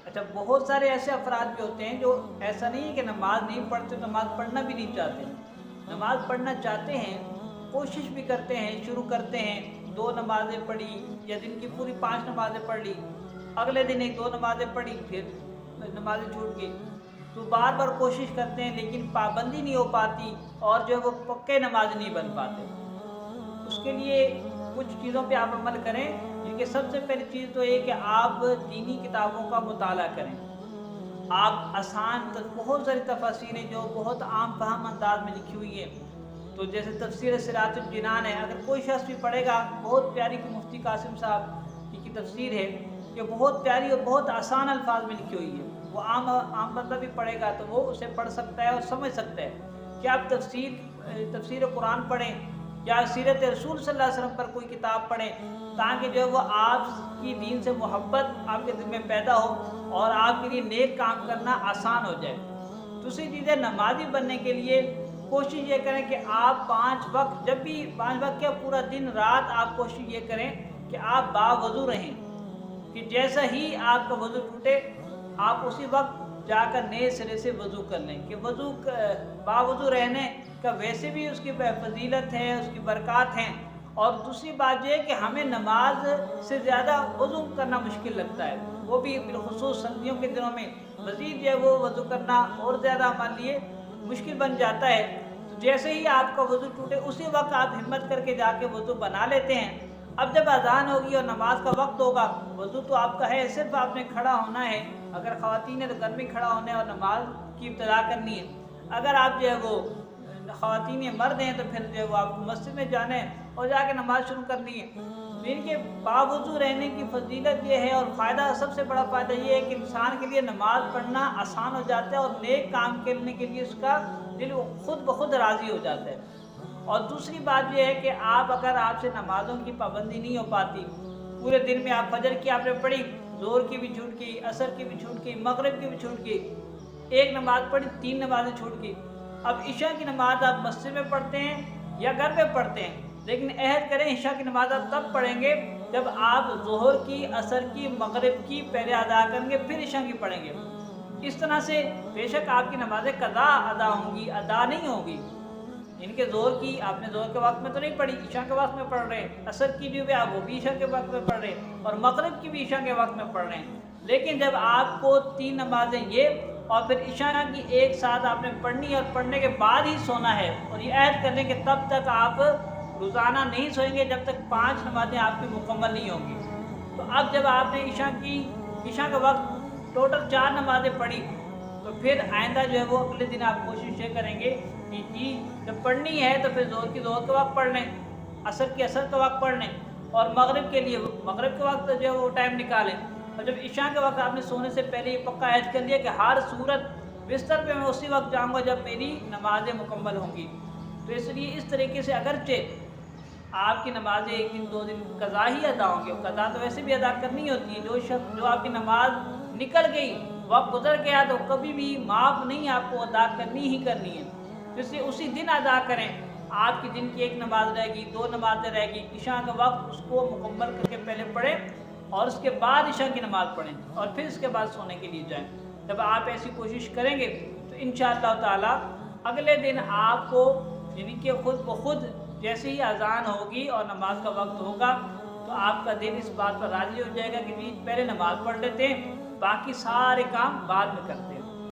اچھا، بہت سارے ایسے افراد بھی ہوتے ہیں جو ایسا نہیں ہے کہ نماز نہیں پڑھتے، نماز پڑھنا بھی نہیں چاہتے، نماز پڑھنا چاہتے ہیں، کوشش بھی کرتے ہیں، شروع کرتے ہیں، 2 نمازیں پڑھی یا دن کی پوری 5 نمازیں پڑھ لی، اگلے دن 1 2 نمازیں پڑھی، پھر نمازیں چھوٹ گئی، تو بار بار کوشش کرتے ہیں لیکن پابندی نہیں ہو پاتی، اور جو ہے وہ پکے نماز نہیں بن پاتے۔ اس کے لیے کچھ چیزوں پہ آپ عمل کریں، جن کے سب سے پہلی چیز تو یہ کہ آپ دینی کتابوں کا مطالعہ کریں۔ آپ آسان بہت ساری تفاسیریں جو بہت عام فہم انداز میں لکھی ہوئی ہیں، تو جیسے تفسیر صراط الجنان ہے، اگر کوئی شخص بھی پڑھے گا، بہت پیاری کی مفتی قاسم صاحب کی تفسیر ہے، کہ بہت پیاری اور بہت آسان الفاظ میں لکھی ہوئی ہے، وہ عام بندہ بھی پڑھے گا تو وہ اسے پڑھ سکتا ہے اور سمجھ سکتا ہے۔ کہ آپ تفسیر قرآن پڑھیں یا سیرت رسول صلی اللہ علیہ وسلم پر کوئی کتاب پڑھیں، تاکہ جو ہے وہ آپ کی دین سے محبت آپ کے دل میں پیدا ہو اور آپ کے لیے نیک کام کرنا آسان ہو جائے۔ دوسری چیز ہے، نمازی بننے کے لیے کوشش یہ کریں کہ آپ 5 وقت، جب بھی 5 وقت کیا پورا دن رات آپ کوشش یہ کریں کہ آپ باوضو رہیں، کہ جیسا ہی آپ کا وضو ٹوٹے آپ اسی وقت جا کر نئے سرے سے وضو کر لیں، کہ باوضو رہنے کا ویسے بھی اس کی فضیلت ہے، اس کی برکات ہیں، اور دوسری بات یہ ہے کہ ہمیں نماز سے زیادہ وضو کرنا مشکل لگتا ہے، وہ بھی بالخصوص سردیوں کے دنوں میں مزید جو ہے وہ وضو کرنا اور زیادہ ہمارے لیے مشکل بن جاتا ہے۔ تو جیسے ہی آپ کا وضو ٹوٹے اسی وقت آپ ہمت کر کے جا کے وضو بنا لیتے ہیں۔ اب جب اذان ہوگی اور نماز کا وقت ہوگا، وضو تو آپ کا ہے، صرف آپ نے کھڑا ہونا ہے، اگر خواتین ہیں تو گھر میں کھڑا ہونا ہے اور نماز کی ابتدا کرنی ہے، اگر آپ جو ہے وہ خواتین یا مرد ہیں تو پھر جو ہے وہ آپ کو مسجد میں جانا ہے اور جا کے نماز شروع کرنی ہے۔ تو ان کے باوضو رہنے کی فضیلت یہ ہے، اور فائدہ، سب سے بڑا فائدہ یہ ہے کہ انسان کے لیے نماز پڑھنا آسان ہو جاتا ہے، اور نیک کام کرنے کے لیے اس کا دل خود بخود راضی ہو جاتا ہے۔ اور دوسری بات یہ ہے کہ اگر آپ سے نمازوں کی پابندی نہیں ہو پاتی، پورے دن میں آپ فجر کی آپ نے پڑھی، ظہر کی بھی چھوٹ گئی، عصر کی بھی چھوٹ گئی، مغرب کی بھی چھوٹ گئی، 1 نماز پڑھی، 3 نمازیں چھوٹ گئی، اب عشاء کی نماز آپ مسجد میں پڑھتے ہیں یا گھر میں پڑھتے ہیں، لیکن عہد کریں عشاء کی نماز آپ تب پڑھیں گے جب آپ ظہر کی، عصر کی، مغرب کی پہلے ادا کریں گے، پھر عشاء کی پڑھیں گے۔ اس طرح سے بے شک آپ کی نمازیں قضا ادا ہوں گی، ادا نہیں ہوگی۔ ان کے ظہر کی آپ نے ظہر کے وقت میں تو نہیں پڑھی، عشاء کے وقت میں پڑھ رہے ہیں، عصر کی جو بھی آپ وہ بھی عشاء کے وقت میں پڑھ رہے ہیں، اور مغرب کی بھی عشاء کے وقت میں پڑھ رہے ہیں۔ لیکن جب آپ کو 3 نمازیں یہ اور پھر عشاء کی ایک ساتھ آپ نے پڑھنی ہے، اور پڑھنے کے بعد ہی سونا ہے، اور یہ عہد کر لیں کہ تب تک آپ روزانہ نہیں سوئیں گے جب تک 5 نمازیں آپ کی مکمل نہیں ہوں گی۔ تو اب جب آپ نے عشاء کا وقت ٹوٹل 4 نمازیں پڑھی، تو پھر آئندہ جو ہے وہ اگلے دن آپ کوشش یہ کریں گے کہ جب پڑھنی ہے تو پھر ظہر کا وقت پڑھ لیں، عصر کا وقت پڑھ لیں، اور مغرب کے لیے مغرب کے وقت جو ہے وہ ٹائم نکالیں، اور جب عشاء کے وقت آپ نے سونے سے پہلے یہ پکا عہد کر لیا کہ ہر صورت بستر پہ میں اسی وقت جاؤں گا جب میری نمازیں مکمل ہوں گی۔ تو اس لیے اس طریقے سے اگرچہ آپ کی نمازیں 1 دن 2 دن قضا ہی ادا ہوں گی، اور قضا تو ویسے بھی ادا کرنی ہوتی ہے، جو آپ کی نماز نکل گئی، وقت گزر گیا، تو کبھی بھی معاف نہیں، آپ کو ادا کرنی ہی کرنی ہے، تو اس لیے اسی دن ادا کریں۔ آپ کی دن کی 1 نماز رہ گئی، 2 نمازیں رہ گئی، عشاء کا وقت اس کو مکمل کر کے پہلے پڑھیں، اور اس کے بعد عشاء کی نماز پڑھیں، اور پھر اس کے بعد سونے کے لیے جائیں۔ جب آپ ایسی کوشش کریں گے تو انشاءاللہ تعالی اگلے دن آپ کو، یعنی کہ خود بخود جیسے ہی اذان ہوگی اور نماز کا وقت ہوگا، تو آپ کا دل اس بات پر راضی ہو جائے گا کہ پہلے نماز پڑھ لیتے ہیں، باقی سارے کام بعد میں کرتے ہیں۔